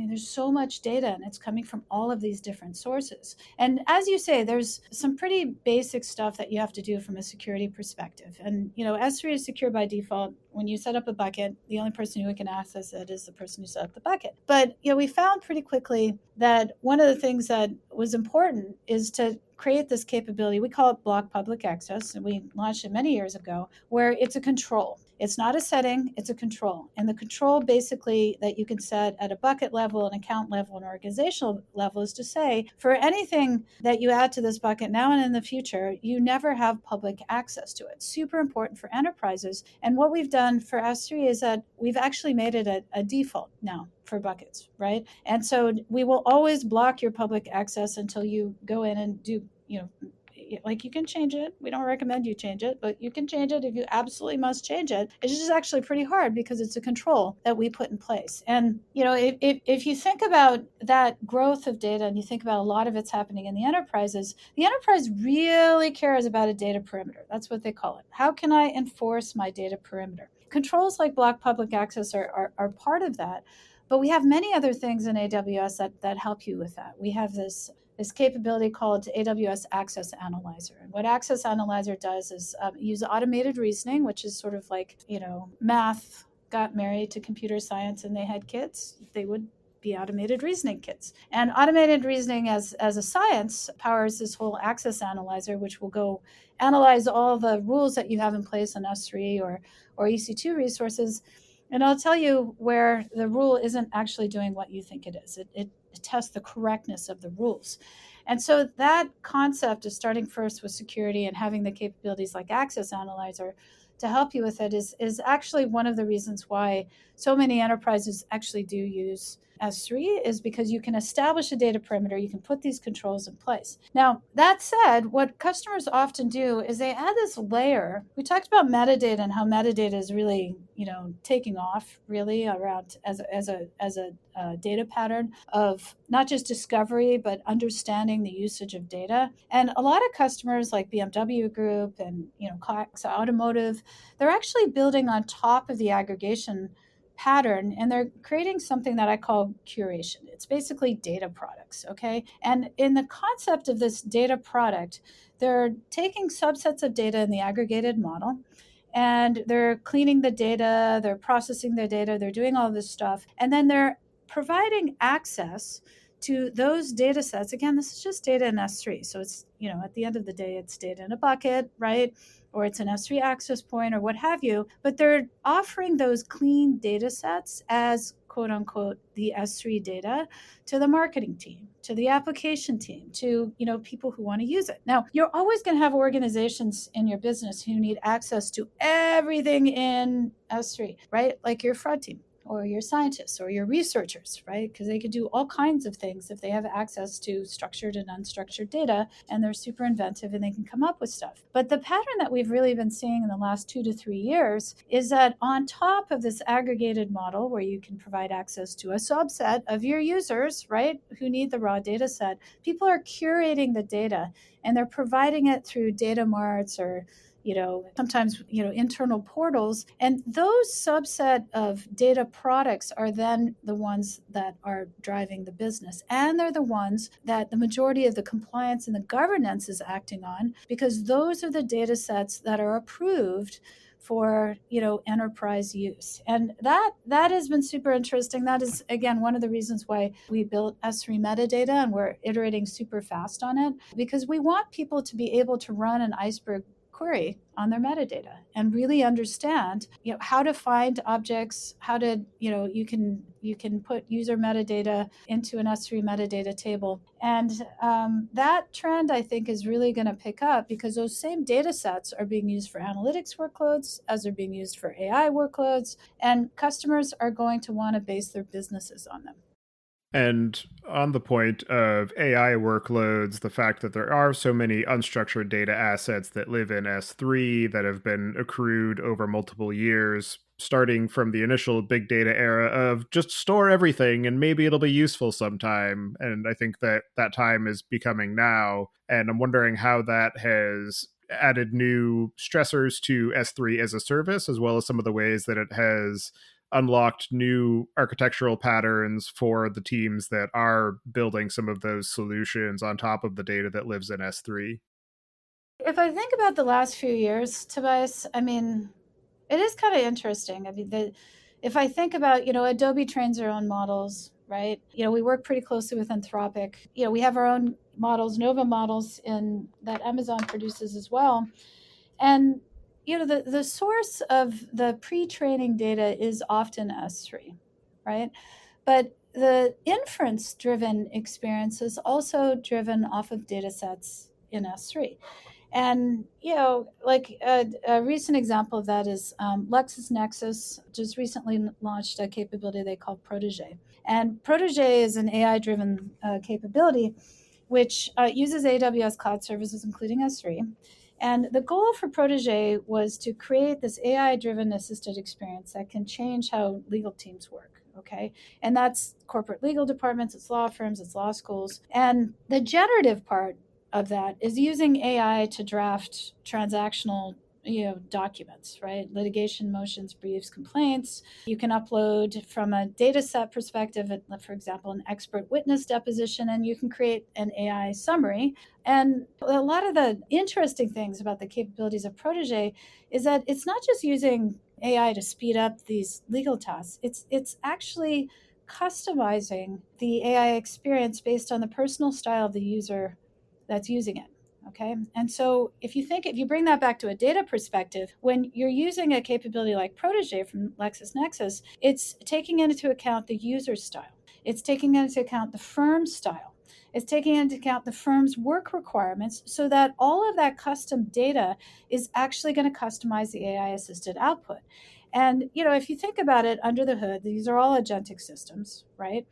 there's so much data, and it's coming from all of these different sources. And as you say, there's some pretty basic stuff that you have to do from a security perspective. And, S3 is secure by default. When you set up a bucket, the only person who can access it is the person who set up the bucket. But, we found pretty quickly that one of the things that was important is to create this capability. We call it block public access, and we launched it many years ago, where it's a control. It's not a setting, it's a control. And the control basically that you can set at a bucket level, an account level, an organizational level is to say, for anything that you add to this bucket now and in the future, you never have public access to it. Super important for enterprises. And what we've done for S3 is that we've actually made it a default now for buckets, right? And so we will always block your public access until you go in and do, you can change it. We don't recommend you change it, but you can change it if you absolutely must change it. It's just actually pretty hard because it's a control that we put in place. And, if you think about that growth of data and you think about a lot of it's happening in the enterprises, the enterprise really cares about a data perimeter. That's what they call it. How can I enforce my data perimeter? Controls like block public access are part of that. But we have many other things in AWS that help you with that. We have this capability called AWS Access Analyzer. And what Access Analyzer does is use automated reasoning, which is sort of like, math got married to computer science and they had kids. They would be automated reasoning kits. And automated reasoning as a science powers this whole access analyzer, which will go analyze all the rules that you have in place on S3 or EC2 resources. And I'll tell you where the rule isn't actually doing what you think it is. It tests the correctness of the rules. And so that concept of starting first with security and having the capabilities like Access Analyzer to help you with it is actually one of the reasons why so many enterprises actually do use S3, is because you can establish a data perimeter, you can put these controls in place. Now, that said, what customers often do is they add this layer. We talked about metadata and how metadata is really, taking off really around as a data pattern of not just discovery, but understanding the usage of data. And a lot of customers like BMW Group and, Cox Automotive, they're actually building on top of the aggregation pattern, and they're creating something that I call curation. It's basically data products, okay? And in the concept of this data product, they're taking subsets of data in the aggregated model, and they're cleaning the data, they're processing the data, they're doing all this stuff, and then they're providing access to those data sets. Again, this is just data in S3. So it's, at the end of the day, it's data in a bucket, right? Or it's an S3 access point or what have you. But they're offering those clean data sets as quote unquote the S3 data to the marketing team, to the application team, to people who want to use it. Now, you're always going to have organizations in your business who need access to everything in S3, right? Like your fraud team, or your scientists, or your researchers, right? Because they could do all kinds of things if they have access to structured and unstructured data, and they're super inventive and they can come up with stuff. But the pattern that we've really been seeing in the last 2 to 3 years is that on top of this aggregated model where you can provide access to a subset of your users, right, who need the raw data set, people are curating the data, and they're providing it through data marts or sometimes, internal portals. And those subset of data products are then the ones that are driving the business. And they're the ones that the majority of the compliance and the governance is acting on, because those are the data sets that are approved for enterprise use. And that has been super interesting. That is, again, one of the reasons why we built S3 metadata, and we're iterating super fast on it, because we want people to be able to run an Iceberg query on their metadata and really understand how to find objects, how to you can put user metadata into an S3 metadata table. And that trend, I think, is really going to pick up, because those same data sets are being used for analytics workloads as they're being used for AI workloads, and customers are going to want to base their businesses on them. And on the point of AI workloads, the fact that there are so many unstructured data assets that live in S3 that have been accrued over multiple years, starting from the initial big data era of just store everything and maybe it'll be useful sometime. And I think that time is becoming now. And I'm wondering how that has added new stressors to S3 as a service, as well as some of the ways that it has unlocked new architectural patterns for the teams that are building some of those solutions on top of the data that lives in S3. If I think about the last few years, Tobias, I mean, it is kind of interesting. I mean, if I think about, Adobe trains their own models, right? We work pretty closely with Anthropic. We have our own models, Nova models, that Amazon produces as well. And the source of the pre-training data is often S3, right? But the inference-driven experience is also driven off of data sets in S3. And, like a recent example of that is LexisNexis just recently launched a capability they call Protege. And Protege is an AI-driven capability which uses AWS cloud services, including S3. And the goal for Protege was to create this AI-driven assisted experience that can change how legal teams work, okay? And that's corporate legal departments, it's law firms, it's law schools. And the generative part of that is using AI to draft transactional documents, right? Litigation motions, briefs, complaints. You can upload from a data set perspective, for example, an expert witness deposition, and you can create an AI summary. And a lot of the interesting things about the capabilities of Protege is that it's not just using AI to speed up these legal tasks. It's actually customizing the AI experience based on the personal style of the user that's using it. Okay. And so if you bring that back to a data perspective, when you're using a capability like Protege from LexisNexis, it's taking into account the user style. It's taking into account the firm's style. It's taking into account the firm's work requirements so that all of that custom data is actually going to customize the AI assisted output. And, if you think about it under the hood, these are all agentic systems, right?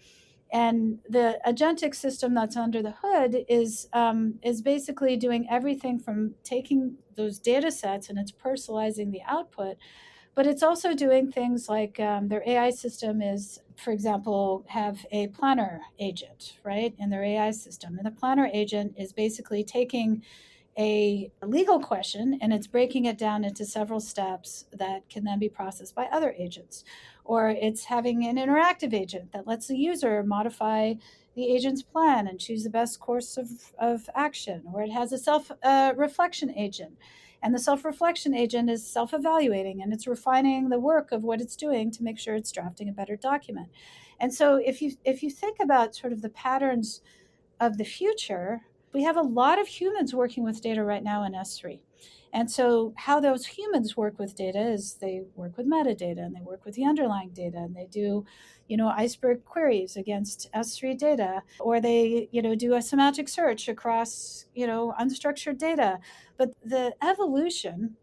And the agentic system that's under the hood is basically doing everything from taking those data sets and it's personalizing the output, but it's also doing things like their AI system is, for example, have a planner agent, right, in their AI system. And the planner agent is basically taking a legal question and it's breaking it down into several steps that can then be processed by other agents. Or it's having an interactive agent that lets the user modify the agent's plan and choose the best course of action. Or it has a self-reflection agent. And the self-reflection agent is self-evaluating and it's refining the work of what it's doing to make sure it's drafting a better document. And so if you think about sort of the patterns of the future, we have a lot of humans working with data right now in S3. And so how those humans work with data is they work with metadata and they work with the underlying data and they do, iceberg queries against S3 data, or they, do a semantic search across, unstructured data. But the evolution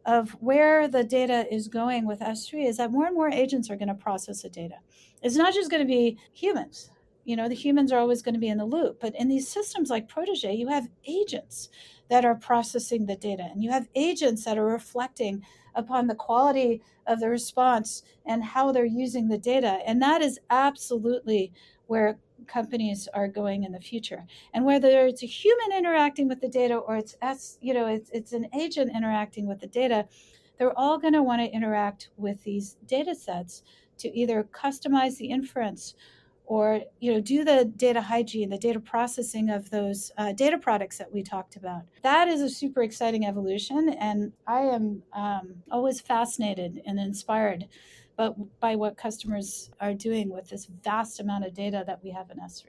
of where the data is going with S3 is that more and more agents are going to process the data. It's not just going to be humans. The humans are always going to be in the loop. But in these systems like Protege, you have agents that are processing the data, and you have agents that are reflecting upon the quality of the response and how they're using the data. And that is absolutely where companies are going in the future. And whether it's a human interacting with the data or it's an agent interacting with the data, they're all going to want to interact with these data sets to either customize the inference or do the data hygiene, the data processing of those data products that we talked about. That is a super exciting evolution, and I am always fascinated and inspired by what customers are doing with this vast amount of data that we have in S3.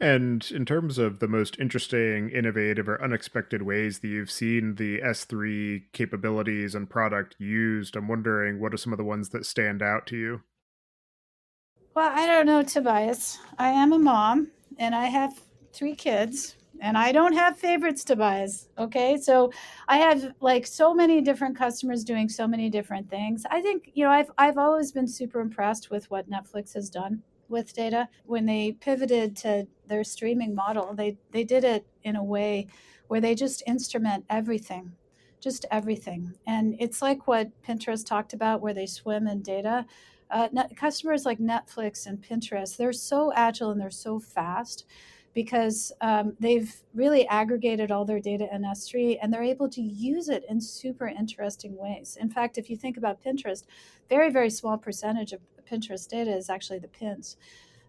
And in terms of the most interesting, innovative, or unexpected ways that you've seen the S3 capabilities and product used, I'm wondering what are some of the ones that stand out to you? Well, I don't know, Tobias. I am a mom and I have 3 kids and I don't have favorites, Tobias. Okay. So I have like so many different customers doing so many different things. I think, I've always been super impressed with what Netflix has done with data. When they pivoted to their streaming model, they did it in a way where they just instrument everything, just everything. And it's like what Pinterest talked about, where they swim in data. Customers like Netflix and Pinterest, they're so agile and they're so fast because they've really aggregated all their data in S3 and they're able to use it in super interesting ways. In fact, if you think about Pinterest, very, very small percentage of Pinterest data is actually the pins.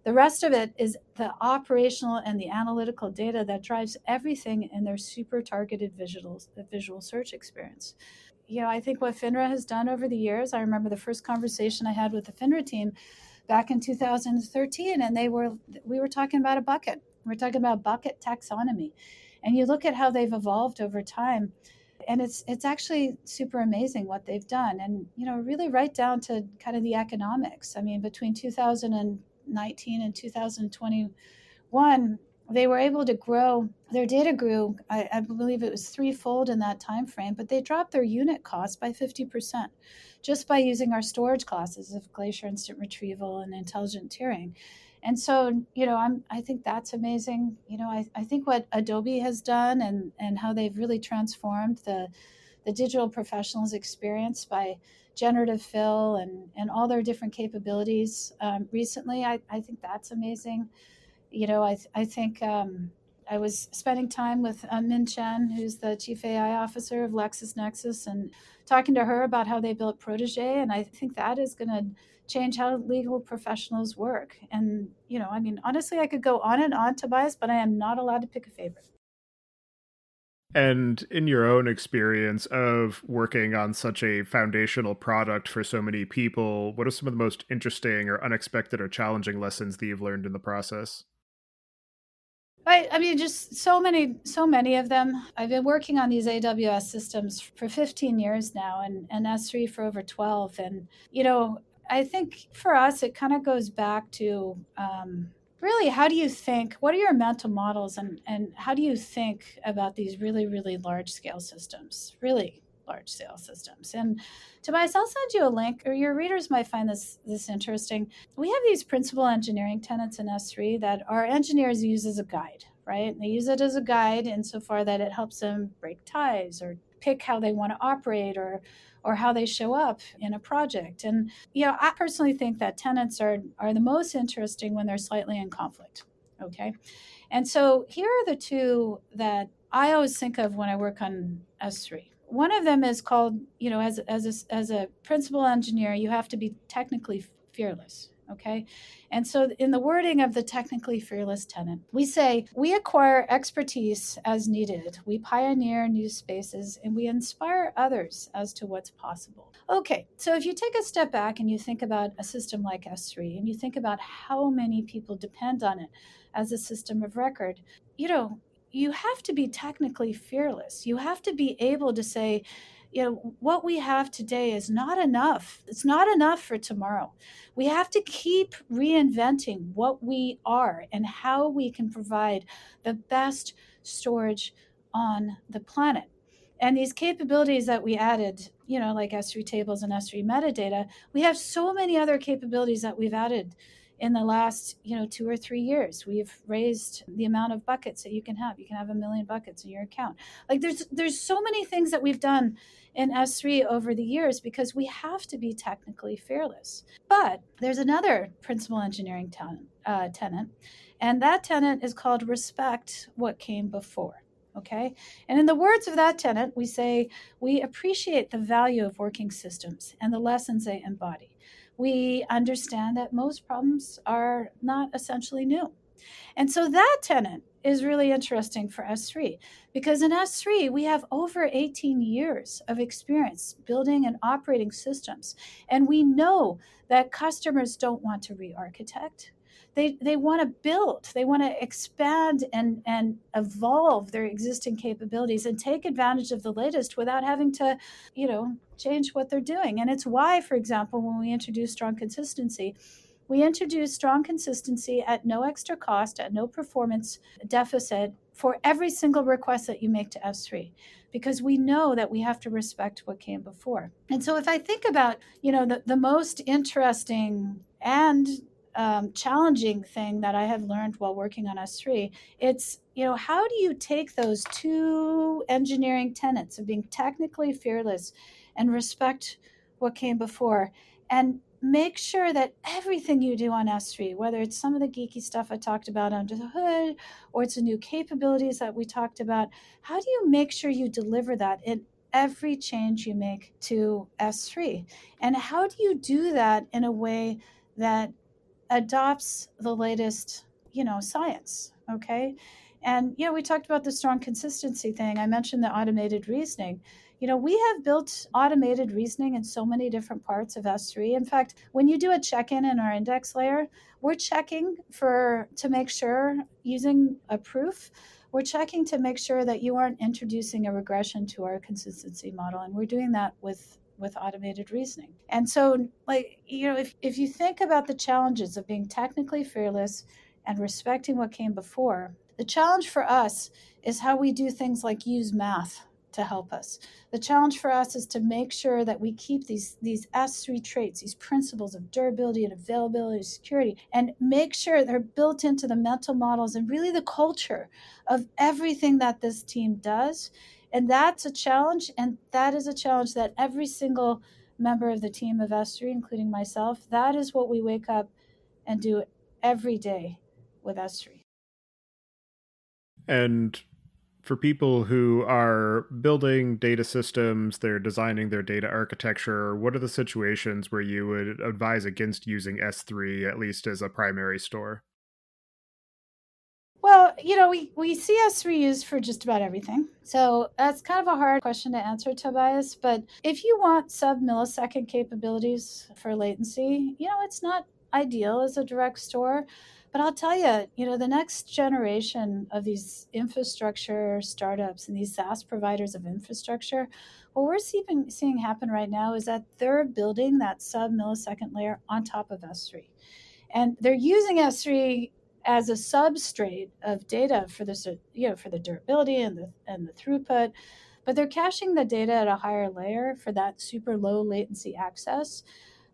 The rest of it is the operational and the analytical data that drives everything in their super targeted visual search experience. I think what FINRA has done over the years, I remember the first conversation I had with the FINRA team back in 2013, and we were talking about a bucket. We're talking about bucket taxonomy. And you look at how they've evolved over time, and it's actually super amazing what they've done. And, really right down to kind of the economics. I mean, between 2019 and 2021, they were able to grow their data grew. I believe it was threefold in that time frame, but they dropped their unit cost by 50% just by using our storage classes of Glacier Instant Retrieval and Intelligent Tiering. And so, I think that's amazing. I think what Adobe has done and how they've really transformed the digital professionals experience by generative fill and all their different capabilities recently, I think that's amazing. I think I was spending time with Min Chen, who's the chief AI officer of LexisNexis, and talking to her about how they built Protege. And I think that is going to change how legal professionals work. And, honestly, I could go on and on, Tobias, but I am not allowed to pick a favorite. And in your own experience of working on such a foundational product for so many people, what are some of the most interesting or unexpected or challenging lessons that you've learned in the process? I mean, just so many of them. I've been working on these AWS systems for 15 years now, and S3 for over 12. And, I think for us, it kind of goes back to really, how do you think? What are your mental models, and how do you think about these really, really large scale systems? Really large scale systems. And Tobias, I'll send you a link, or your readers might find this interesting. We have these principal engineering tenets in S3 that our engineers use as a guide, right? They use it as a guide insofar that it helps them break ties or pick how they want to operate, or how they show up in a project. And I personally think that tenets are the most interesting when they're slightly in conflict. Okay. And so here are the two that I always think of when I work on S3. One of them is called, as a principal engineer, you have to be technically fearless. Okay. And so, in the wording of the technically fearless tenet, we say we acquire expertise as needed, we pioneer new spaces, and we inspire others as to what's possible. Okay. So, if you take a step back and you think about a system like S3 and you think about how many people depend on it as a system of record, you have to be technically fearless. You have to be able to say, what we have today is not enough. It's not enough for tomorrow. We have to keep reinventing what we are and how we can provide the best storage on the planet. And these capabilities that we added, like S3 tables and S3 metadata, we have so many other capabilities that we've added in the last 2 or 3 years. We've raised the amount of buckets that you can have. You can have 1 million buckets in your account. Like there's so many things that we've done in S3 over the years because we have to be technically fearless. But there's another principal engineering tenet, and that tenet is called respect what came before. Okay. And in the words of that tenet, we say we appreciate the value of working systems and the lessons they embody. We understand that most problems are not essentially new. And so that tenet is really interesting for S3 because in S3, we have over 18 years of experience building and operating systems. And we know that customers don't want to re-architect. They want to build, they want to expand and evolve their existing capabilities and take advantage of the latest without having to, change what they're doing. And it's why, for example, when we introduce strong consistency, we introduce strong consistency at no extra cost, at no performance deficit for every single request that you make to S3, because we know that we have to respect what came before. And so if I think about, the most interesting and challenging thing that I have learned while working on S3, it's, how do you take those two engineering tenets of being technically fearless and respect what came before and make sure that everything you do on S3, whether it's some of the geeky stuff I talked about under the hood, or it's the new capabilities that we talked about, how do you make sure you deliver that in every change you make to S3? And how do you do that in a way that adopts the latest, science? Okay. And, we talked about the strong consistency thing. I mentioned the automated reasoning. We have built automated reasoning in so many different parts of S3. In fact, when you do a check-in in our index layer, we're checking to make sure, using a proof, we're checking to make sure that you aren't introducing a regression to our consistency model. And we're doing that with automated reasoning. And so, if you think about the challenges of being technically fearless and respecting what came before, the challenge for us is how we do things like use math to help us. The challenge for us is to make sure that we keep these S3 traits, these principles of durability and availability and security, and make sure they're built into the mental models and really the culture of everything that this team does. And that's a challenge, and that is a challenge that every single member of the team of S3, including myself, that is what we wake up and do every day with S3. And for people who are building data systems, they're designing their data architecture, what are the situations where you would advise against using S3, at least as a primary store? Well, So, we see S3 used for just about everything. So that's kind of a hard question to answer, Tobias. But if you want sub-millisecond capabilities for latency, it's not ideal as a direct store. But I'll tell you, the next generation of these infrastructure startups and these SaaS providers of infrastructure, what we're seeing happen right now is that they're building that sub-millisecond layer on top of S3. And they're using S3 as a substrate of data for this, for the durability and the throughput, but they're caching the data at a higher layer for that super low latency access.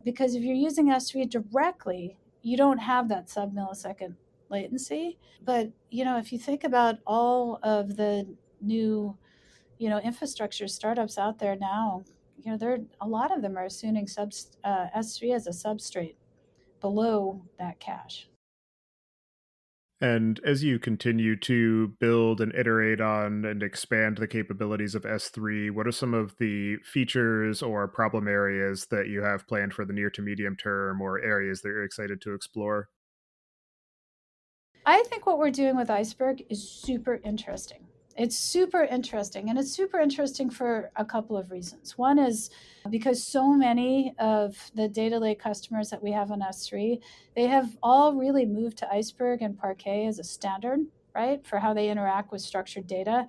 Because if you're using S3 directly, you don't have that sub-millisecond latency. But if you think about all of the new infrastructure startups out there now, a lot of them are assuming S3 as a substrate below that cache. And as you continue to build and iterate on and expand the capabilities of S3, what are some of the features or problem areas that you have planned for the near to medium term, or areas that you're excited to explore? I think what we're doing with Iceberg is super interesting. It's super interesting, and it's super interesting for a couple of reasons. One is because so many of the data lake customers that we have on S3, they have all really moved to Iceberg and Parquet as a standard, right, for how they interact with structured data.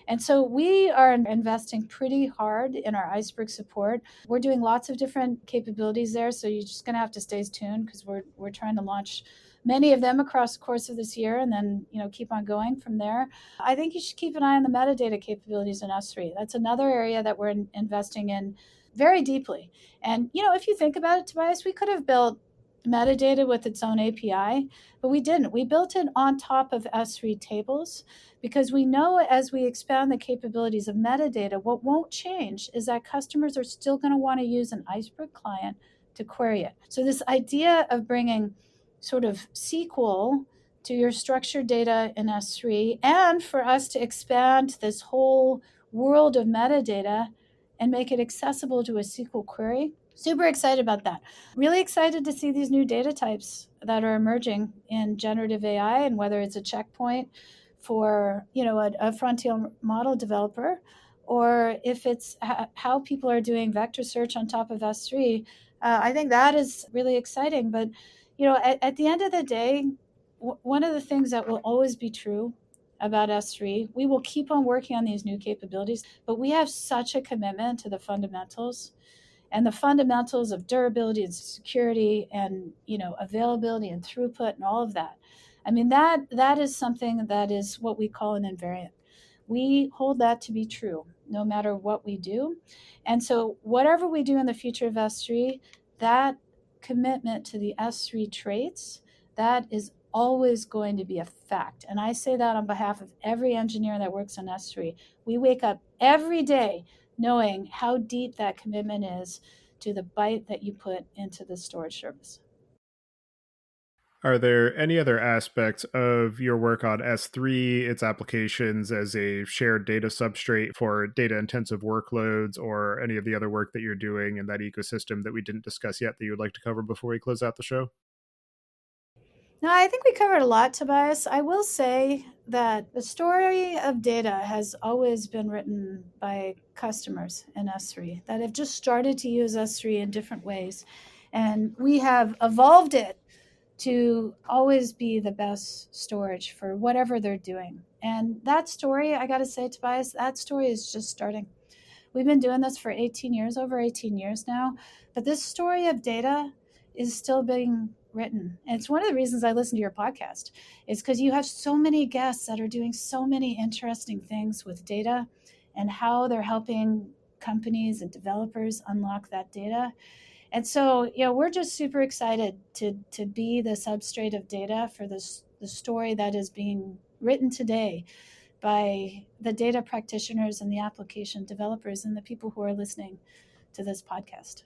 And so we are investing pretty hard in our Iceberg support. We're doing lots of different capabilities there, so you're just going to have to stay tuned because we're trying to launch many of them across the course of this year, and then keep on going from there. I think you should keep an eye on the metadata capabilities in S3. That's another area that we're investing in very deeply. And if you think about it, Tobias, we could have built metadata with its own API, but we didn't. We built it on top of S3 tables because we know as we expand the capabilities of metadata, what won't change is that customers are still going to want to use an Iceberg client to query it. So this idea of bringing sort of SQL to your structured data in S3, and for us to expand this whole world of metadata and make it accessible to a SQL query. Super excited about that. Really excited to see these new data types that are emerging in generative AI, and whether it's a checkpoint for a frontier model developer, or if it's how people are doing vector search on top of S3. I think that is really exciting. But at the end of the day, one of the things that will always be true about S3, we will keep on working on these new capabilities, but we have such a commitment to the fundamentals, and the fundamentals of durability and security and availability and throughput and all of that. I mean, that is something that is what we call an invariant. We hold that to be true no matter what we do. And so whatever we do in the future of S3, that commitment to the S3 traits, that is always going to be a fact. And I say that on behalf of every engineer that works on S3. We wake up every day knowing how deep that commitment is to the byte that you put into the storage service. Are there any other aspects of your work on S3, its applications as a shared data substrate for data-intensive workloads, or any of the other work that you're doing in that ecosystem that we didn't discuss yet that you would like to cover before we close out the show? No, I think we covered a lot, Tobias. I will say that the story of data has always been written by customers in S3 that have just started to use S3 in different ways. And we have evolved it to always be the best storage for whatever they're doing. And that story, I got to say, Tobias, that story is just starting. We've been doing this for 18 years, over 18 years now, but this story of data is still being written. And it's one of the reasons I listen to your podcast, is because you have so many guests that are doing so many interesting things with data and how they're helping companies and developers unlock that data. And so, we're just super excited to be the substrate of data for the story that is being written today by the data practitioners and the application developers and the people who are listening to this podcast.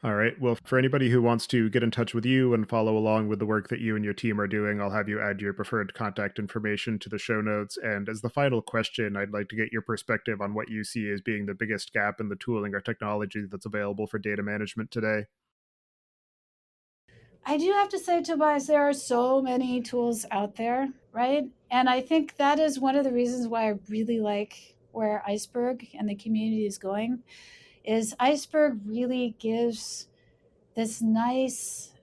All right. Well, for anybody who wants to get in touch with you and follow along with the work that you and your team are doing, I'll have you add your preferred contact information to the show notes. And as the final question, I'd like to get your perspective on what you see as being the biggest gap in the tooling or technology that's available for data management today. I do have to say, Tobias, there are so many tools out there, right? And I think that is one of the reasons why I really like where Iceberg and the community is going, is Iceberg really gives this nice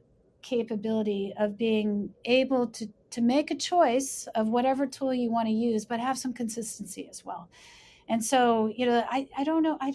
capability of being able to make a choice of whatever tool you want to use, but have some consistency as well. And so, I don't know. I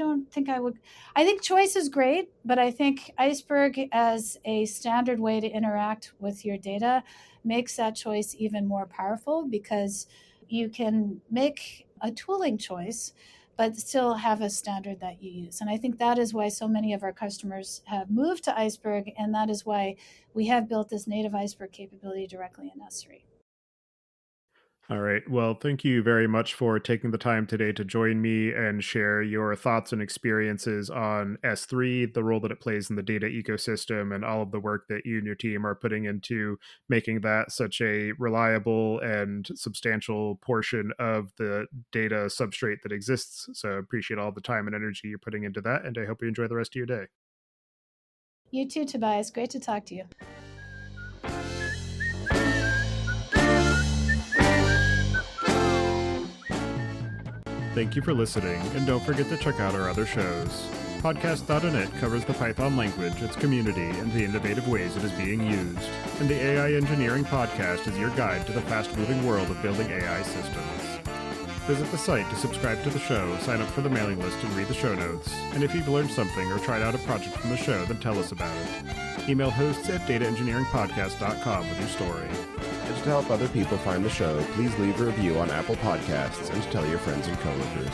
think choice is great, but I think Iceberg as a standard way to interact with your data makes that choice even more powerful, because you can make a tooling choice, but still have a standard that you use. And I think that is why so many of our customers have moved to Iceberg. And that is why we have built this native Iceberg capability directly in S3. All right. Well, thank you very much for taking the time today to join me and share your thoughts and experiences on S3, the role that it plays in the data ecosystem, and all of the work that you and your team are putting into making that such a reliable and substantial portion of the data substrate that exists. So I appreciate all the time and energy you're putting into that, and I hope you enjoy the rest of your day. You too, Tobias. Great to talk to you. Thank you for listening, and don't forget to check out our other shows. Podcast.net covers the Python language, its community, and the innovative ways it is being used. And the AI Engineering Podcast is your guide to the fast-moving world of building AI systems. Visit the site to subscribe to the show, sign up for the mailing list, and read the show notes. And if you've learned something or tried out a project from the show, then tell us about it. Email hosts at dataengineeringpodcast.com with your story. And to help other people find the show, please leave a review on Apple Podcasts and tell your friends and coworkers.